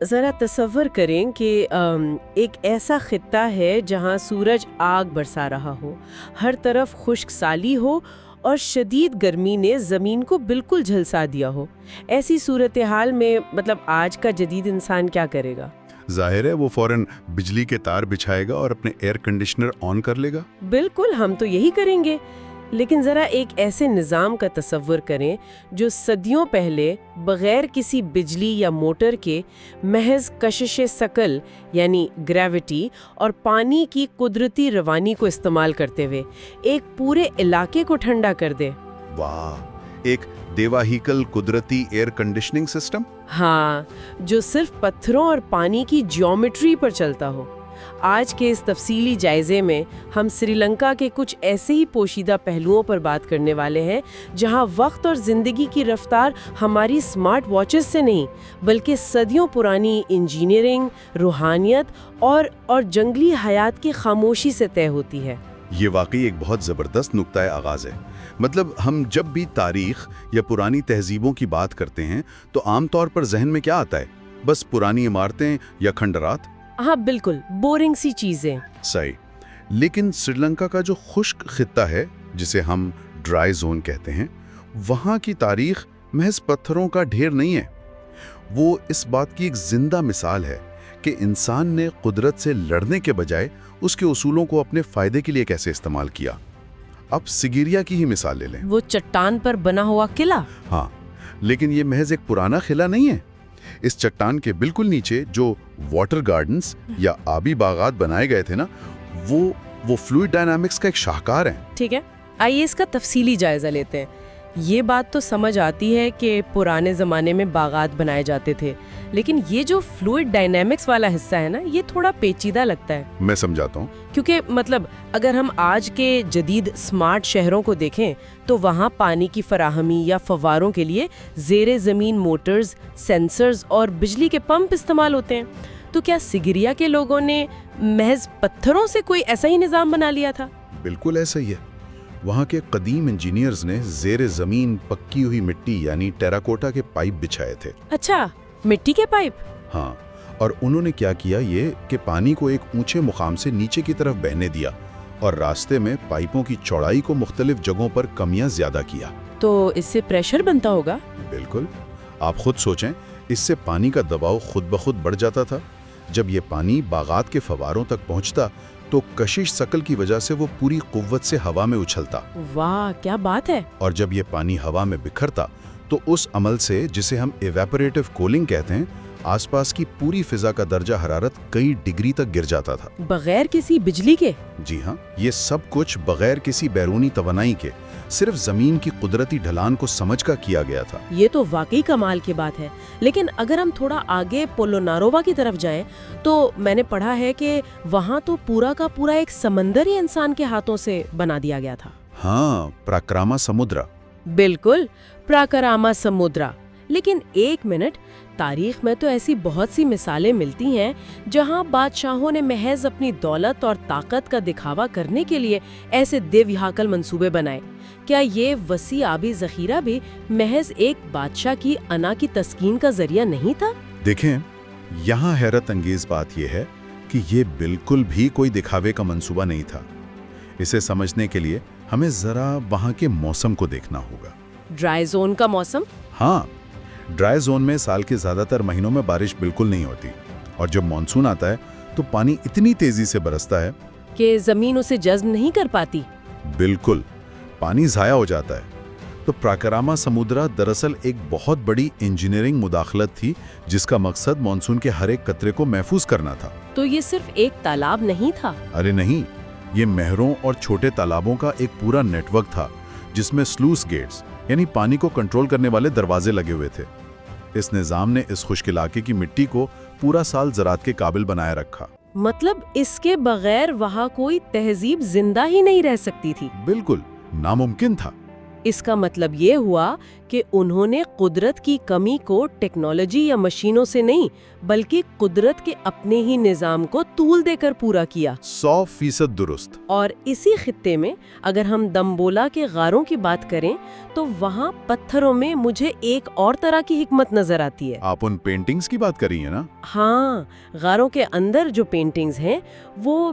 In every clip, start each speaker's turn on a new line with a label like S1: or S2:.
S1: ذرا تصور کریں کہ ایک ایسا خطہ ہے جہاں سورج آگ برسا رہا ہو، ہر طرف خشک سالی ہو اور شدید گرمی نے زمین کو بالکل جھلسا دیا ہو۔ ایسی صورتحال میں آج کا جدید انسان کیا کرے گا؟
S2: ظاہر ہے وہ فوراً بجلی کے تار بچھائے گا اور اپنے ایئر کنڈیشنر آن کر لے گا۔
S1: بالکل، ہم تو یہی کریں گے۔ لیکن ذرا ایک ایسے نظام کا تصور کریں جو صدیوں پہلے بغیر کسی بجلی یا موٹر کے محض کشش ثقل یعنی گریوٹی اور پانی کی قدرتی روانی کو استعمال کرتے ہوئے ایک پورے علاقے کو ٹھنڈا کر دے۔
S2: واہ، ایک دیواہیکل قدرتی ایئر کنڈیشننگ سسٹم۔
S1: ہاں، جو صرف پتھروں اور پانی کی جیومیٹری پر چلتا ہو۔ آج کے اس تفصیلی جائزے میں ہم سری لنکا کے کچھ ایسے ہی پوشیدہ پہلوؤں پر بات کرنے والے ہیں جہاں وقت اور زندگی کی رفتار ہماری سمارٹ واچز سے نہیں بلکہ صدیوں پرانی انجینئرنگ، روحانیت اور جنگلی حیات کی خاموشی سے طے ہوتی ہے۔
S2: یہ واقعی ایک بہت زبردست نقطۂ آغاز ہے۔ ہم جب بھی تاریخ یا پرانی تہذیبوں کی بات کرتے ہیں تو عام طور پر ذہن میں کیا آتا ہے؟ بس پرانی عمارتیں یا کھنڈرات؟
S1: ہاں بالکل، بورنگ سی چیزیں۔
S2: صحیح، لیکن سری لنکا کا جو خشک خطہ ہے جسے ہم ڈرائی زون کہتے ہیں، وہاں کی تاریخ محض پتھروں کا ڈھیر نہیں ہے۔ وہ اس بات کی ایک زندہ مثال ہے کہ انسان نے قدرت سے لڑنے کے بجائے اس کے اصولوں کو اپنے فائدے کے لیے کیسے استعمال کیا۔ اب سگیریا کی ہی مثال لے لیں۔
S1: وہ چٹان پر بنا ہوا قلعہ۔
S2: ہاں، لیکن یہ محض ایک پرانا قلعہ نہیں ہے۔ اس چٹان کے بالکل نیچے جو واٹر گارڈنز یا آبی باغات بنائے گئے تھے نا، وہ فلوئڈ ڈائنامکس کا ایک شاہکار ہے۔
S1: ٹھیک ہے، آئیے اس کا تفصیلی جائزہ لیتے ہیں۔ یہ بات تو سمجھ آتی ہے کہ پرانے زمانے میں باغات بنائے جاتے تھے، لیکن یہ جو فلوئڈ ڈائنامکس والا حصہ ہے نا، یہ تھوڑا پیچیدہ لگتا ہے۔
S2: میں سمجھاتا ہوں۔
S1: کیونکہ اگر ہم آج کے جدید سمارٹ شہروں کو دیکھیں تو وہاں پانی کی فراہمی یا فواروں کے لیے زیر زمین موٹرز، سینسرز اور بجلی کے پمپ استعمال ہوتے ہیں۔ تو کیا سگریا کے لوگوں نے محض پتھروں سے کوئی ایسا ہی نظام بنا لیا تھا؟
S2: بالکل ایسا ہی ہے۔ وہاں کے قدیم انجینئرز نے زیر زمین پکی ہوئی مٹی یعنی ٹیراکوٹا کے پائپ بچھائے تھے۔
S1: اچھا، مٹی کے پائپ؟
S2: ہاں، اور انہوں نے کیا کیا یہ کہ پانی کو ایک اونچے مقام سے نیچے کی طرف بہنے دیا اور راستے میں پائپوں کی چوڑائی کو مختلف جگہوں پر کم یا زیادہ کیا۔
S1: تو اس سے پریشر بنتا ہوگا؟
S2: بالکل، آپ خود سوچیں، اس سے پانی کا دباؤ خود بخود بڑھ جاتا تھا۔ جب یہ پانی باغات کے فواروں تک پہنچتا تو کشش ثقل کی وجہ سے وہ پوری قوت سے ہوا میں اچھلتا۔
S1: واہ، کیا بات ہے!
S2: اور جب یہ پانی ہوا میں بکھرتا تو اس عمل سے، جسے ہم ایویپوریٹو کولنگ کہتے ہیں، آس پاس کی پوری فضا کا درجہ حرارت کئی ڈگری تک گر جاتا تھا۔
S1: بغیر کسی بجلی کے؟
S2: جی ہاں، یہ سب کچھ بغیر کسی بیرونی توانائی کے، صرف زمین کی قدرتی ڈھلان کو سمجھ کر کیا گیا تھا۔
S1: یہ تو واقعی کمال کی بات ہے۔ لیکن اگر ہم تھوڑا آگے پولونارووا کی طرف جائیں تو میں نے پڑھا ہے کہ وہاں تو پورا کا پورا ایک سمندر ہی انسان کے ہاتھوں سے بنا دیا گیا تھا۔
S2: ہاں، پراکراما سمودرا۔
S1: بالکل، پراکراما سمودرا۔ لیکن ایک منٹ، تاریخ میں تو ایسی بہت سی مثالیں ملتی ہیں جہاں بادشاہوں نے محض اپنی دولت اور طاقت کا دکھاوا کرنے کے لیے ایسے دیویہاکل منصوبے بنائے۔ کیا یہ وسیع آبی ذخیرہ بھی محض ایک بادشاہ کی انا کی تسکین کا ذریعہ نہیں تھا؟
S2: دیکھیں، یہاں حیرت انگیز بات یہ ہے کہ یہ بالکل بھی کوئی دکھاوے کا منصوبہ نہیں تھا۔ اسے سمجھنے کے لیے ہمیں ذرا وہاں کے موسم کو دیکھنا ہوگا۔
S1: ڈرائی زون کا موسم؟
S2: ہاں، ڈرائی زون میں سال کے زیادہ تر مہینوں میں بارش بالکل نہیں ہوتی، اور جب مانسون آتا ہے تو پانی اتنی تیزی سے برستا ہے
S1: کہ زمین اسے جذب نہیں کر پاتی۔
S2: بالکل، پانی ضائع ہو جاتا ہے۔ تو پراکراما سمودرا دراصل ایک بہت بڑی انجینئرنگ مداخلت تھی جس کا مقصد مانسون کے ہر ایک قطرے کو محفوظ کرنا تھا۔
S1: تو یہ صرف ایک تالاب نہیں تھا؟
S2: ارے نہیں، یہ نہروں اور چھوٹے تالابوں کا ایک پورا نیٹ ورک تھا جس میں سلوس گیٹس یعنی پانی کو کنٹرول کرنے والے دروازے لگے ہوئے تھے۔ اس نظام نے اس خشک علاقے کی مٹی کو پورا سال زراعت کے قابل بنائے رکھا۔
S1: اس کے بغیر وہاں کوئی تہذیب زندہ ہی نہیں رہ سکتی تھی۔
S2: بالکل ناممکن تھا۔
S1: اس کا مطلب یہ ہوا کہ انہوں نے قدرت کی کمی کو ٹیکنالوجی یا مشینوں سے نہیں بلکہ قدرت کے اپنے ہی نظام کو طول دے کر پورا کیا۔
S2: 100% درست۔
S1: اور اسی خطے میں اگر ہم دمبولا کے غاروں کی بات کریں تو وہاں پتھروں میں مجھے ایک اور طرح کی حکمت نظر آتی ہے۔
S2: آپ ان پینٹنگز کی بات کر رہی ہیں نا؟
S1: ہاں، غاروں کے اندر جو پینٹنگز ہیں وہ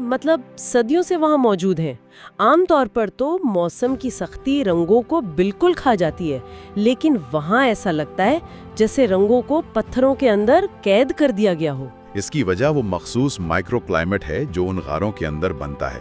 S1: صدیوں سے وہاں موجود ہیں۔ عام طور پر تو موسم کی سختی رنگوں کو بالکل کھا جاتی ہے، لیکن وہاں ایسا لگتا ہے جیسے رنگوں کو پتھروں کے اندر قید کر دیا گیا ہو۔
S2: اس کی وجہ وہ مخصوص مائکرو کلائمیٹ ہے جو ان غاروں کے اندر بنتا ہے۔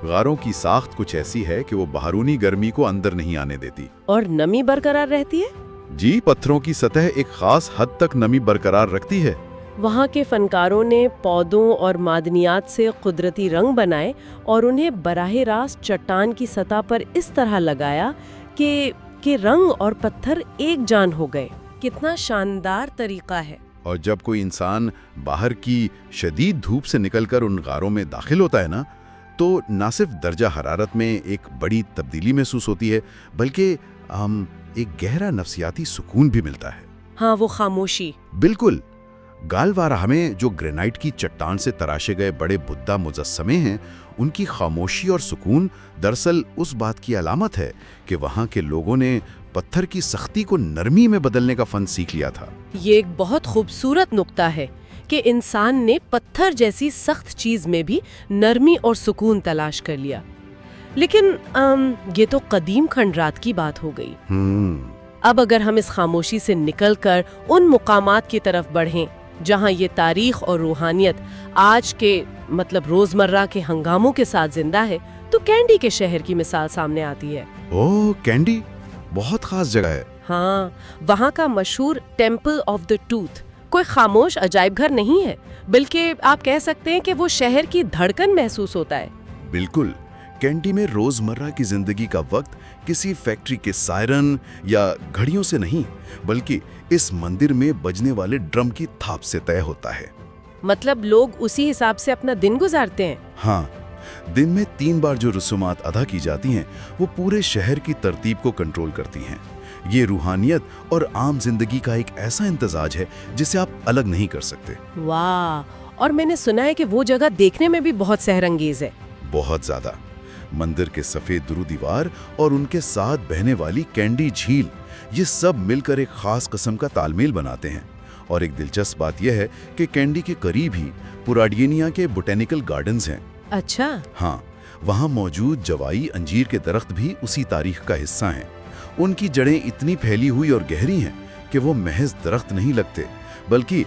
S2: غاروں کی ساخت کچھ ایسی ہے کہ وہ باہرونی گرمی کو اندر نہیں آنے دیتی
S1: اور نمی برقرار رہتی ہے۔
S2: جی، پتھروں کی سطح ایک خاص حد تک نمی برقرار رکھتی ہے۔
S1: وہاں کے فنکاروں نے پودوں اور معدنیات سے قدرتی رنگ بنائے اور انہیں براہ راست چٹان کی سطح پر اس طرح لگایا کہ رنگ اور پتھر ایک جان ہو گئے۔ کتنا شاندار طریقہ ہے۔
S2: اور جب کوئی انسان باہر کی شدید دھوپ سے نکل کر ان غاروں میں داخل ہوتا ہے نا، تو نہ صرف درجہ حرارت میں ایک بڑی تبدیلی محسوس ہوتی ہے بلکہ ایک گہرا نفسیاتی سکون بھی ملتا ہے۔
S1: ہاں، وہ خاموشی۔
S2: بالکل۔ گالوارہ میں جو گرینائٹ کی چٹان سے تراشے گئے بڑے بدھا مجسمے ہیں، ان کی خاموشی اور سکون دراصل اس بات کی علامت ہے کہ وہاں کے لوگوں نے پتھر کی سختی کو نرمی میں بدلنے کا فن سیکھ لیا تھا۔ یہ
S1: ایک بہت خوبصورت نقطہ ہے کہ انسان نے پتھر جیسی سخت چیز میں بھی نرمی اور سکون تلاش کر لیا۔ لیکن یہ تو قدیم کھنڈرات کی بات ہو گئی۔ اب اگر ہم اس خاموشی سے نکل کر ان مقامات کی طرف بڑھیں جہاں یہ تاریخ اور روحانیت آج کے روزمرہ کے ہنگاموں کے ساتھ زندہ ہے، تو کینڈی کے شہر کی مثال سامنے آتی ہے۔
S2: کینڈی بہت خاص جگہ ہے۔
S1: ہاں، وہاں کا مشہور ٹیمپل آف دی ٹوتھ کوئی خاموش عجائب گھر نہیں ہے، بلکہ آپ کہہ سکتے ہیں کہ وہ شہر کی دھڑکن محسوس ہوتا ہے۔
S2: بالکل۔ کینڈی میں روزمرہ کی زندگی کا وقت کسی فیکٹری کے سائرن یا گھڑیوں سے نہیں بلکہ اس مندر میں بجنے والے ڈرم کی تھاپ سے طے ہوتا ہے۔
S1: لوگ اسی حساب سے اپنا دن گزارتے ہیں۔
S2: ہاں، دن میں 3 بار جو رسومات ادا کی جاتی ہیں وہ پورے شہر کی ترتیب کو کنٹرول کرتی ہیں۔ یہ روحانیت اور عام زندگی کا ایک ایسا امتزاج ہے جسے آپ الگ نہیں کر سکتے۔
S1: واہ! اور میں نے سنا ہے کہ وہ جگہ دیکھنے میں بھی بہت سحر انگیز ہے۔
S2: بہت زیادہ۔ مندر کے سفید درو دیوار اور ان کے ساتھ بہنے والی کینڈی جھیل، یہ سب مل کر ایک خاص قسم کا تال میل بناتے ہیں۔ اور ایک دلچسپ بات یہ ہے کہ کینڈی کے قریب ہی پوراڈینیا کے بوٹینیکل گارڈنز ہیں۔
S1: اچھا۔
S2: ہاں، وہاں موجود جوائی انجیر کے درخت بھی اسی تاریخ کا حصہ ہیں۔ ان کی جڑیں اتنی پھیلی ہوئی اور گہری ہیں کہ وہ محض درخت نہیں لگتے بلکہ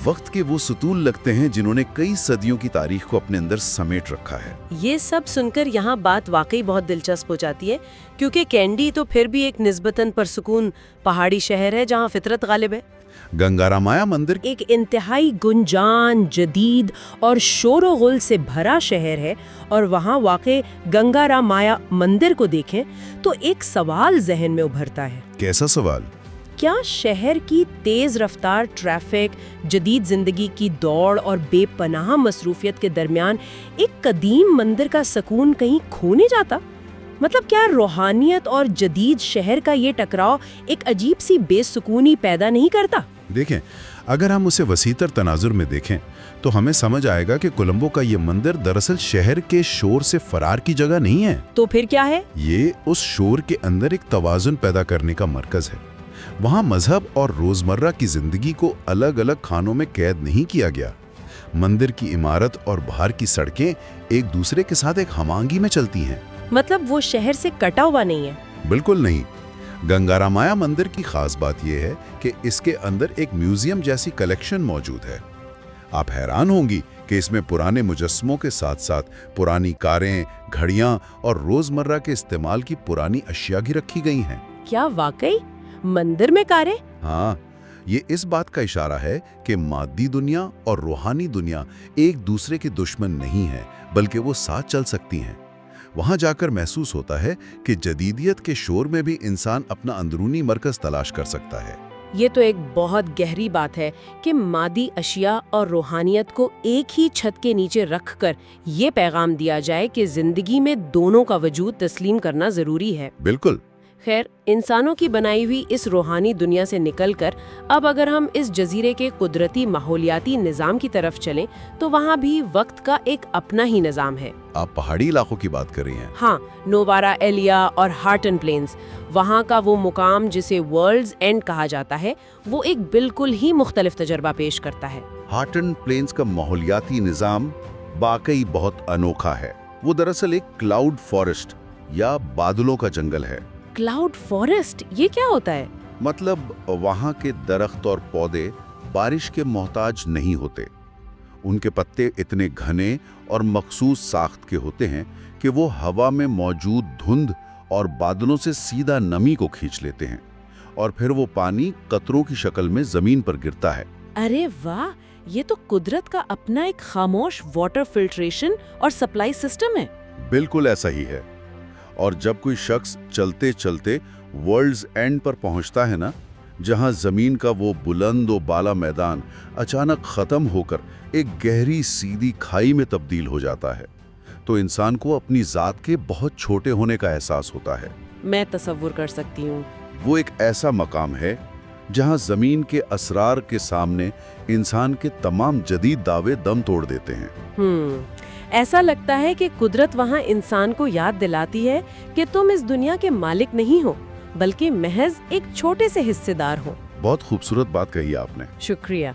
S2: وقت کے وہ ستون لگتے ہیں جنہوں نے کئی صدیوں کی تاریخ کو اپنے اندر سمیٹ رکھا ہے۔
S1: یہ سب سن کر یہاں بات واقعی بہت دلچسپ ہو جاتی ہے، کیونکہ کینڈی تو پھر بھی ایک نسبتاً پرسکون پہاڑی شہر ہے جہاں فطرت غالب ہے۔
S2: گنگارامایا مندر
S1: ایک انتہائی گنجان، جدید اور شور و غل سے بھرا شہر ہے، اور وہاں واقع گنگارامایا مندر کو دیکھیں تو ایک سوال ذہن میں ابھرتا ہے۔
S2: کیسا سوال؟
S1: کیا شہر کی تیز رفتار ٹریفک، جدید زندگی کی دوڑ اور بے پناہ مصروفیت کے درمیان ایک قدیم مندر کا سکون کہیں کھو نہیں جاتا؟ کیا روحانیت اور جدید شہر کا یہ ٹکراؤ ایک عجیب سی بے سکونی پیدا نہیں کرتا؟
S2: دیکھیں، اگر ہم اسے وسیع تر تناظر میں دیکھیں تو ہمیں سمجھ آئے گا کہ کولمبو کا یہ مندر دراصل شہر کے شور سے فرار کی جگہ نہیں ہے۔
S1: تو پھر کیا ہے؟
S2: یہ اس شور کے اندر ایک توازن پیدا کرنے کا مرکز ہے۔ وہاں مذہب اور روزمرہ کی زندگی کو الگ الگ خانوں میں قید نہیں کیا گیا۔ مندر کی عمارت اور باہر کی سڑکیں ایک دوسرے کے ساتھ ایک ہم آہنگی میں چلتی ہیں۔
S1: وہ شہر سے کٹا ہوا نہیں ہے؟
S2: بالکل نہیں۔ گنگارامایا مندر کی خاص بات یہ ہے کہ اس کے اندر ایک میوزیم جیسی کلیکشن موجود ہے۔ آپ حیران ہوں گی کہ اس میں پرانے مجسموں کے ساتھ ساتھ پرانی کاریں، گھڑیاں اور روزمرہ کے استعمال کی پرانی اشیاء بھی رکھی گئی ہیں۔
S1: کیا واقعی مندر میں کاریں؟
S2: ہاں، یہ اس بات کا اشارہ ہے کہ مادی دنیا اور روحانی دنیا ایک دوسرے کے دشمن نہیں ہیں بلکہ وہ ساتھ چل سکتی ہیں۔ وہاں جا کر محسوس ہوتا ہے کہ جدیدیت کے شور میں بھی انسان اپنا اندرونی مرکز تلاش کر سکتا ہے۔
S1: یہ تو ایک بہت گہری بات ہے کہ مادی اشیاء اور روحانیت کو ایک ہی چھت کے نیچے رکھ کر یہ پیغام دیا جائے کہ زندگی میں دونوں کا وجود تسلیم کرنا ضروری ہے۔
S2: بالکل۔
S1: خیر، انسانوں کی بنائی ہوئی اس روحانی دنیا سے نکل کر اب اگر ہم اس جزیرے کے قدرتی ماحولیاتی نظام کی طرف چلیں تو وہاں بھی وقت کا ایک اپنا ہی نظام ہے۔
S2: آپ پہاڑی علاقوں کی بات کر رہی ہیں؟
S1: ہاں، نووارا ایلیا اور ہارٹن پلینز، وہاں کا وہ مقام جسے ورلڈز اینڈ کہا جاتا ہے، وہ ایک بالکل ہی مختلف تجربہ پیش کرتا ہے۔
S2: ہارٹن پلینز کا ماحولیاتی نظام واقعی بہت انوکھا ہے۔ وہ دراصل ایک کلاؤڈ فارسٹ یا بادلوں کا جنگل ہے۔
S1: کلاؤڈ فارسٹ، یہ کیا ہوتا ہے؟
S2: مطلب وہاں کے درخت اور پودے بارش کے محتاج نہیں ہوتے۔ ان کے پتے اتنے گھنے اور مخصوص ساخت کے ہوتے ہیں کہ وہ ہوا میں موجود دھند اور بادلوں سے سیدھا نمی کو کھینچ لیتے ہیں، اور پھر وہ پانی قطروں کی شکل میں زمین پر گرتا ہے۔
S1: ارے واہ، یہ تو قدرت کا اپنا ایک خاموش واٹر فلٹریشن اور سپلائی سسٹم ہے۔
S2: بالکل ایسا ہی ہے۔ اور جب کوئی شخص چلتے چلتے ورلڈز اینڈ پر پہنچتا ہے نا، جہاں زمین کا وہ بلند و بالا میدان اچانک ختم ہو کر ایک گہری سیدھی کھائی میں تبدیل ہو جاتا ہے، تو انسان کو اپنی ذات کے بہت چھوٹے ہونے کا احساس ہوتا ہے۔
S1: میں تصور کر سکتی ہوں۔
S2: وہ ایک ایسا مقام ہے جہاں زمین کے اسرار کے سامنے انسان کے تمام جدید دعوے دم توڑ دیتے ہیں۔
S1: ایسا لگتا ہے کہ قدرت وہاں انسان کو یاد دلاتی ہے کہ تم اس دنیا کے مالک نہیں ہو، بلکہ محض ایک چھوٹے سے حصے دار ہو۔
S2: بہت خوبصورت بات کہی آپ نے۔
S1: شکریہ۔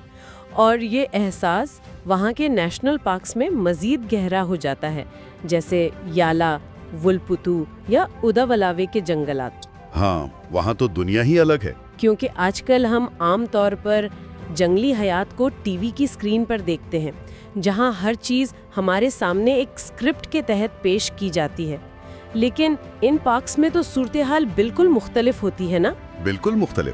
S1: اور یہ احساس وہاں کے نیشنل پارکس میں مزید گہرا ہو جاتا ہے، جیسے یالا، ولپتو یا اداولاوے کے جنگلات۔
S2: ہاں، وہاں تو دنیا ہی الگ ہے۔
S1: کیونکہ آج کل ہم عام طور پر جنگلی حیات کو ٹی وی کی اسکرین پر دیکھتے ہیں، جہاں ہر چیز ہمارے سامنے ایک اسکرپٹ کے تحت پیش کی جاتی ہے، لیکن ان پارکس میں تو صورتحال بالکل مختلف ہوتی ہے نا؟
S2: بالکل مختلف۔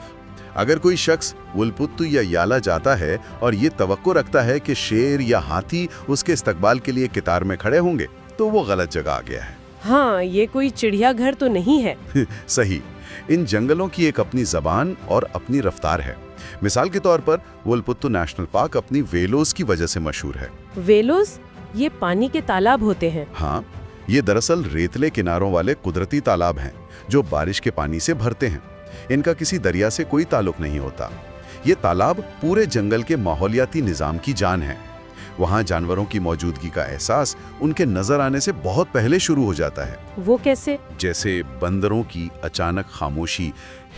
S2: اگر کوئی شخص ولپتو یا یالا جاتا ہے اور یہ توقع رکھتا ہے کہ شیر یا ہاتھی اس کے استقبال کے لیے قطار میں کھڑے ہوں گے، تو وہ غلط جگہ آ گیا ہے۔
S1: ہاں، یہ کوئی چڑیا گھر تو نہیں ہے۔
S2: صحیح۔ ان جنگلوں کی ایک اپنی زبان اور اپنی رفتار ہے۔ مثال کے طور پر ولپتو نیشنل پارک اپنی ویلوز کی وجہ سے مشہور ہے۔
S1: ویلوز، یہ پانی کے تالاب ہوتے ہیں؟
S2: ہاں، یہ دراصل ریتلے کناروں والے قدرتی تالاب ہیں جو بارش کے پانی سے بھرتے ہیں۔ ان کا کسی دریا سے کوئی تعلق نہیں ہوتا۔ یہ تالاب پورے جنگل کے ماحولیاتی نظام کی جان ہے۔ وہاں جانوروں کی موجودگی کا احساس ان کے نظر آنے سے بہت پہلے شروع ہو جاتا ہے۔
S1: وہ کیسے؟
S2: جیسے بندروں کی اچانک خاموشی،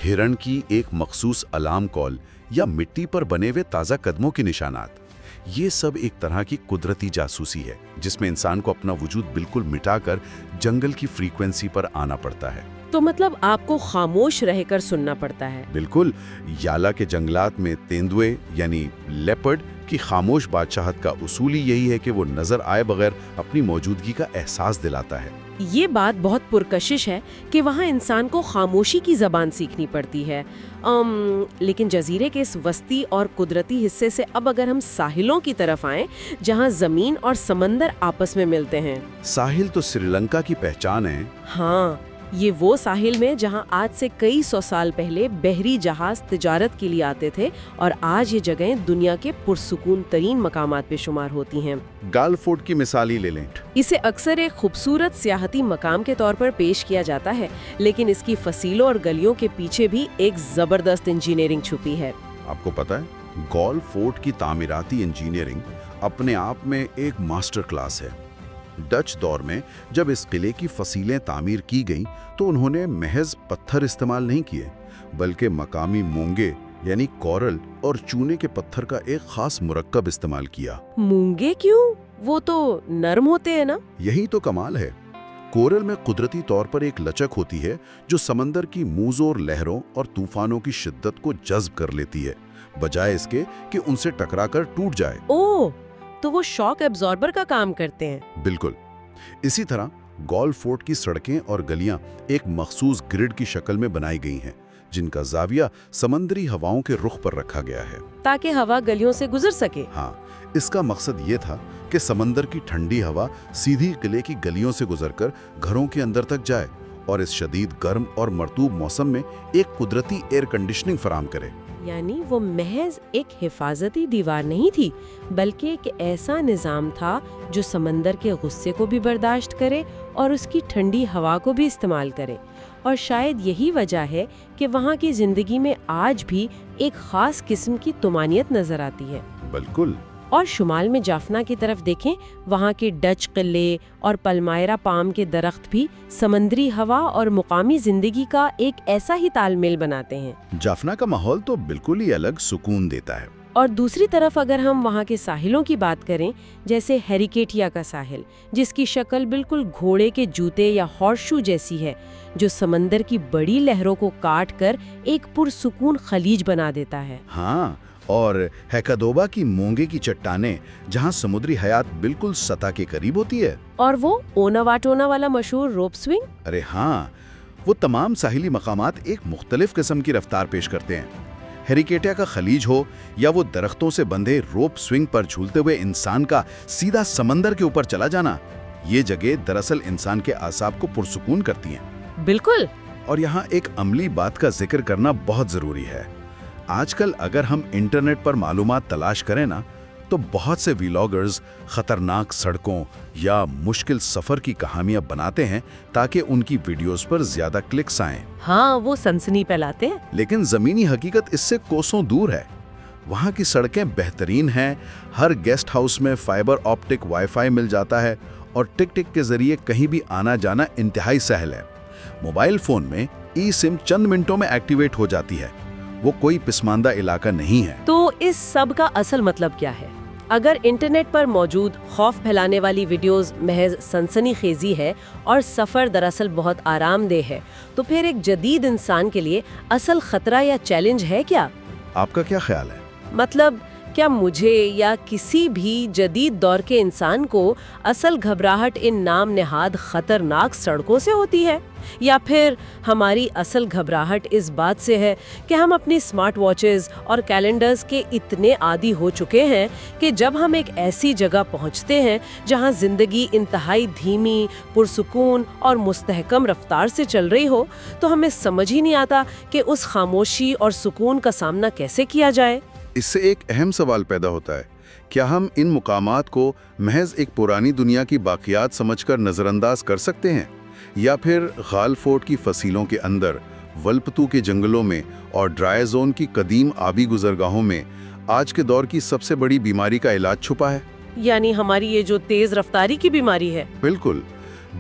S2: ہرن کی ایک مخصوص الارم کال، یا مٹی پر بنے ہوئے تازہ قدموں کے نشانات۔ یہ سب ایک طرح کی قدرتی جاسوسی ہے جس میں انسان کو اپنا وجود بالکل مٹا کر جنگل کی فریکوینسی پر آنا پڑتا ہے۔
S1: تو مطلب آپ کو خاموش رہ کر سننا پڑتا ہے؟
S2: بالکل۔ یالا کے جنگلات میں تیندوے یعنی لیپرڈ کی خاموش بادشاہت کا اصول ہی یہی ہے کہ وہ نظر آئے بغیر اپنی موجودگی کا احساس دلاتا ہے۔
S1: یہ بات بہت پرکشش ہے کہ وہاں انسان کو خاموشی کی زبان سیکھنی پڑتی ہے۔ لیکن جزیرے کے اس وسطی اور قدرتی حصے سے اب اگر ہم ساحلوں کی طرف آئیں جہاں زمین اور سمندر آپس میں ملتے ہیں۔
S2: ساحل تو سری لنکا کی پہچان ہے۔
S1: ہاں، یہ وہ ساحل میں جہاں آج سے کئی سو سال پہلے بحری جہاز تجارت کے لیے آتے تھے، اور آج یہ جگہیں دنیا کے پرسکون ترین مقامات پہ شمار ہوتی ہیں۔
S2: گال فورٹ کی مثال ہی لے لیں۔
S1: اسے اکثر ایک خوبصورت سیاحتی مقام کے طور پر پیش کیا جاتا ہے، لیکن اس کی فصیلوں اور گلیوں کے پیچھے بھی ایک زبردست انجینئرنگ چھپی ہے۔
S2: آپ کو پتہ ہے، گال فورٹ کی تعمیراتی انجینئرنگ اپنے آپ میں ایک ماسٹر کلاس ہے۔ ڈچ دور میں جب اس قلعے کی فصیلیں تعمیر کی گئیں تو انہوں نے محض پتھر استعمال نہیں کیے، بلکہ مقامی مونگے یعنی کورل اور چونے کے پتھر کا ایک خاص مرکب استعمال کیا۔
S1: مونگے کیوں؟ وہ تو نرم ہوتے ہیں نا؟
S2: یہی تو کمال ہے۔ کورل میں قدرتی طور پر ایک لچک ہوتی ہے جو سمندر کی موزوں اور لہروں اور طوفانوں کی شدت کو جذب کر لیتی ہے، بجائے اس کے کہ ان سے ٹکرا کر ٹوٹ جائے۔
S1: اوہ، تو وہ شاک ایبزاربر کا کام کرتے ہیں۔
S2: بالکل۔ اسی طرح گال فورٹ کی سڑکیں اور گلیاں ایک مخصوص گرڈ کی شکل میں بنائی گئی ہیں، جن کا زاویہ سمندری ہواؤں کے رخ پر رکھا گیا ہے
S1: تاکہ ہوا گلیوں سے گزر سکے۔
S2: ہاں، اس کا مقصد یہ تھا کہ سمندر کی ٹھنڈی ہوا سیدھی قلعے کی گلیوں سے گزر کر گھروں کے اندر تک جائے اور اس شدید گرم اور مرطوب موسم میں ایک قدرتی ایئر کنڈیشننگ فراہم کرے۔
S1: یعنی وہ محض ایک حفاظتی دیوار نہیں تھی، بلکہ ایک ایسا نظام تھا جو سمندر کے غصے کو بھی برداشت کرے اور اس کی ٹھنڈی ہوا کو بھی استعمال کرے، اور شاید یہی وجہ ہے کہ وہاں کی زندگی میں آج بھی ایک خاص قسم کی طمانینت نظر آتی ہے۔
S2: بالکل۔
S1: اور شمال میں جافنا کی طرف دیکھیں، وہاں کے ڈچ قلعے اور پلمائرا پام کے درخت بھی سمندری ہوا اور مقامی زندگی کا ایک ایسا ہی تال میل بناتے ہیں۔
S2: جافنا کا ماحول تو بالکل ہی الگ سکون دیتا ہے۔
S1: اور دوسری طرف اگر ہم وہاں کے ساحلوں کی بات کریں، جیسے ہیریکیٹیا کا ساحل، جس کی شکل بالکل گھوڑے کے جوتے یا ہارس شو جیسی ہے، جو سمندر کی بڑی لہروں کو کاٹ کر ایک پرسکون خلیج بنا دیتا ہے۔
S2: ہاں، اور ہیکادوبا کی مونگے کی چٹانیں، جہاں سمندری حیات بالکل سطح کے قریب ہوتی ہے۔
S1: اور وہ اونا واٹونا والا مشہور روپ سوئنگ۔
S2: ارے ہاں، وہ تمام ساحلی مقامات ایک مختلف قسم کی رفتار پیش کرتے ہیں۔ ہیریکیٹیا کا خلیج ہو یا وہ درختوں سے بندھے روپ سوئنگ پر جھولتے ہوئے انسان کا سیدھا سمندر کے اوپر چلا جانا، یہ جگہ دراصل انسان کے اعصاب کو پرسکون کرتی ہیں۔
S1: بالکل۔
S2: اور یہاں ایک عملی بات کا ذکر کرنا بہت ضروری ہے۔ آج کل اگر ہم انٹرنیٹ پر معلومات تلاش کریں نا، تو بہت سے ویلاگرز خطرناک سڑکوں یا مشکل سفر کی کہانیاں بناتے ہیں تاکہ ان کی ویڈیوز پر زیادہ کلکس آئیں۔
S1: ہاں، وہ سنسنی پھیلاتے ہیں۔
S2: لیکن زمینی حقیقت اس سے کوسوں دور ہے۔ وہاں کی سڑکیں بہترین ہیں، ہر گیسٹ ہاؤس میں فائبر آپٹک وائی فائی مل جاتا ہے، اور ٹک ٹک کے ذریعے کہیں بھی آنا جانا انتہائی سہل ہے۔ موبائل فون میں ای سم چند منٹوں میں ایکٹیویٹ ہو جاتی ہے۔ وہ کوئی پسماندہ علاقہ نہیں ہے۔
S1: تو اس سب کا اصل مطلب کیا ہے؟ اگر انٹرنیٹ پر موجود خوف پھیلانے والی ویڈیوز محض سنسنی خیزی ہے اور سفر دراصل بہت آرام دہ ہے، تو پھر ایک جدید انسان کے لیے اصل خطرہ یا چیلنج ہے کیا؟
S2: آپ کا کیا خیال ہے؟
S1: مطلب کیا مجھے یا کسی بھی جدید دور کے انسان کو اصل گھبراہٹ ان نام نہاد خطرناک سڑکوں سے ہوتی ہے، یا پھر ہماری اصل گھبراہٹ اس بات سے ہے کہ ہم اپنی سمارٹ واچز اور کیلنڈرز کے اتنے عادی ہو چکے ہیں کہ جب ہم ایک ایسی جگہ پہنچتے ہیں جہاں زندگی انتہائی دھیمی، پرسکون اور مستحکم رفتار سے چل رہی ہو، تو ہمیں سمجھ ہی نہیں آتا کہ اس خاموشی اور سکون کا سامنا کیسے کیا جائے؟
S2: اس سے ایک اہم سوال پیدا ہوتا ہے، کیا ہم ان مقامات کو محض ایک پرانی دنیا کی باقیات سمجھ کر نظر انداز کر سکتے ہیں، یا پھر غال فورٹ کی فصیلوں کے اندر، ولپتو کے جنگلوں میں اور ڈرائی زون کی قدیم آبی گزرگاہوں میں آج کے دور کی سب سے بڑی بیماری کا علاج چھپا ہے؟
S1: یعنی ہماری یہ جو تیز رفتاری کی بیماری ہے۔
S2: بالکل۔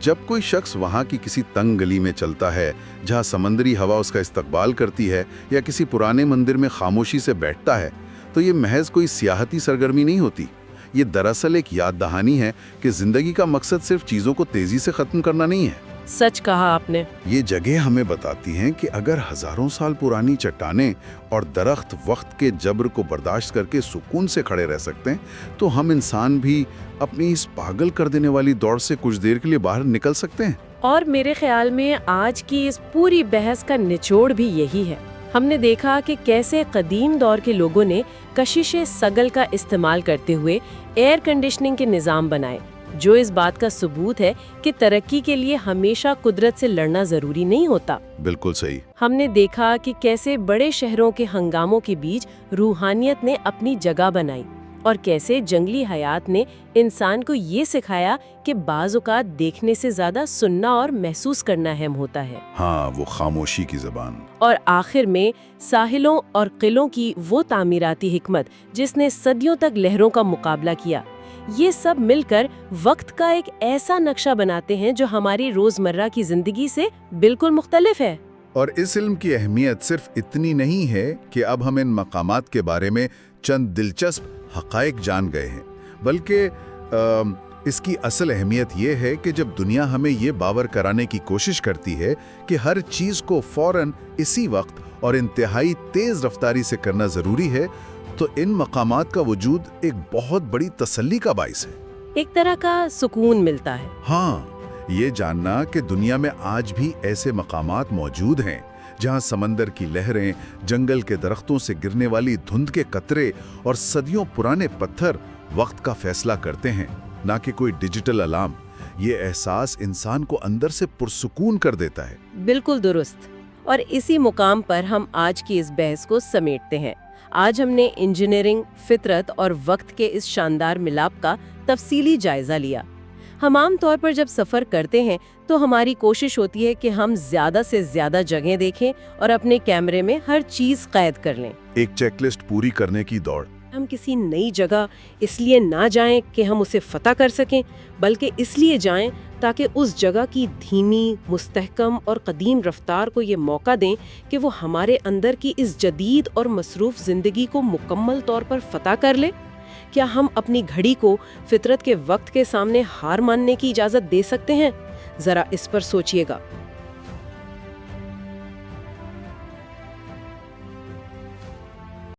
S2: جب کوئی شخص وہاں کی کسی تنگ گلی میں چلتا ہے جہاں سمندری ہوا اس کا استقبال کرتی ہے، یا کسی پرانے مندر میں خاموشی سے بیٹھتا ہے، تو یہ محض کوئی سیاحتی سرگرمی نہیں ہوتی۔ یہ دراصل ایک یاد دہانی ہے کہ زندگی کا مقصد صرف چیزوں کو تیزی سے ختم کرنا نہیں ہے۔
S1: سچ کہا آپ نے۔
S2: یہ جگہ ہمیں بتاتی ہیں کہ اگر ہزاروں سال پرانی چٹانیں اور درخت وقت کے جبر کو برداشت کر کے سکون سے کھڑے رہ سکتے ہیں، تو ہم انسان بھی اپنی اس پاگل کر دینے والی دوڑ سے کچھ دیر کے لیے باہر نکل سکتے ہیں۔
S1: اور میرے خیال میں آج کی اس پوری بحث کا نچوڑ بھی یہی ہے۔ ہم نے دیکھا کہ کیسے قدیم دور کے لوگوں نے کشش سگل کا استعمال کرتے ہوئے ایئر کنڈیشننگ کے نظام بنائے، جو اس بات کا ثبوت ہے کہ ترقی کے لیے ہمیشہ قدرت سے لڑنا ضروری نہیں ہوتا۔
S2: بالکل صحیح۔
S1: ہم نے دیکھا کہ کیسے بڑے شہروں کے ہنگاموں کے بیچ روحانیت نے اپنی جگہ بنائی، اور کیسے جنگلی حیات نے انسان کو یہ سکھایا کہ بعض اوقات دیکھنے سے زیادہ سننا اور محسوس کرنا اہم ہوتا ہے۔
S2: ہاں، وہ خاموشی کی زبان۔
S1: اور آخر میں ساحلوں اور قلعوں کی وہ تعمیراتی حکمت جس نے صدیوں تک لہروں کا مقابلہ کیا، یہ سب مل کر وقت کا ایک ایسا نقشہ بناتے ہیں جو ہماری روزمرہ کی زندگی سے بالکل مختلف ہے۔
S2: اور اس علم کی اہمیت صرف اتنی نہیں ہے کہ اب ہم ان مقامات کے بارے میں چند دلچسپ حقائق جان گئے ہیں، بلکہ اس کی اصل اہمیت یہ ہے کہ جب دنیا ہمیں یہ باور کرانے کی کوشش کرتی ہے کہ ہر چیز کو فوراً اسی وقت اور انتہائی تیز رفتاری سے کرنا ضروری ہے، تو ان مقامات کا وجود ایک بہت بڑی تسلی کا باعث ہے۔
S1: ایک طرح کا سکون ملتا ہے۔
S2: ہاں، یہ جاننا کہ دنیا میں آج بھی ایسے مقامات موجود ہیں جہاں سمندر کی لہریں، جنگل کے درختوں سے گرنے والی دھند کے قطرے اور صدیوں پرانے پتھر وقت کا فیصلہ کرتے ہیں، نہ کہ کوئی ڈیجیٹل الارم۔ یہ احساس انسان کو اندر سے پرسکون کر دیتا ہے۔
S1: بالکل درست۔ اور اسی مقام پر ہم آج کی اس بحث کو سمیٹتے ہیں۔ آج ہم نے انجینئرنگ، فطرت اور وقت کے اس شاندار ملاپ کا تفصیلی جائزہ لیا۔ ہم عام طور پر جب سفر کرتے ہیں تو ہماری کوشش ہوتی ہے کہ ہم زیادہ سے زیادہ جگہیں دیکھیں اور اپنے کیمرے میں ہر چیز قید کر لیں۔
S3: ایک چیک لسٹ پوری کرنے کی دوڑ۔
S1: ہم کسی نئی جگہ اس لیے نہ جائیں کہ ہم اسے فتح کر سکیں، بلکہ اس لیے جائیں تاکہ اس جگہ کی دھیمی، مستحکم اور قدیم رفتار کو یہ موقع دیں کہ وہ ہمارے اندر کی اس جدید اور مصروف زندگی کو مکمل طور پر فتح کر لے۔ کیا ہم اپنی گھڑی کو فطرت کے وقت کے سامنے ہار ماننے کی اجازت دے سکتے ہیں؟ ذرا اس پر سوچئے گا۔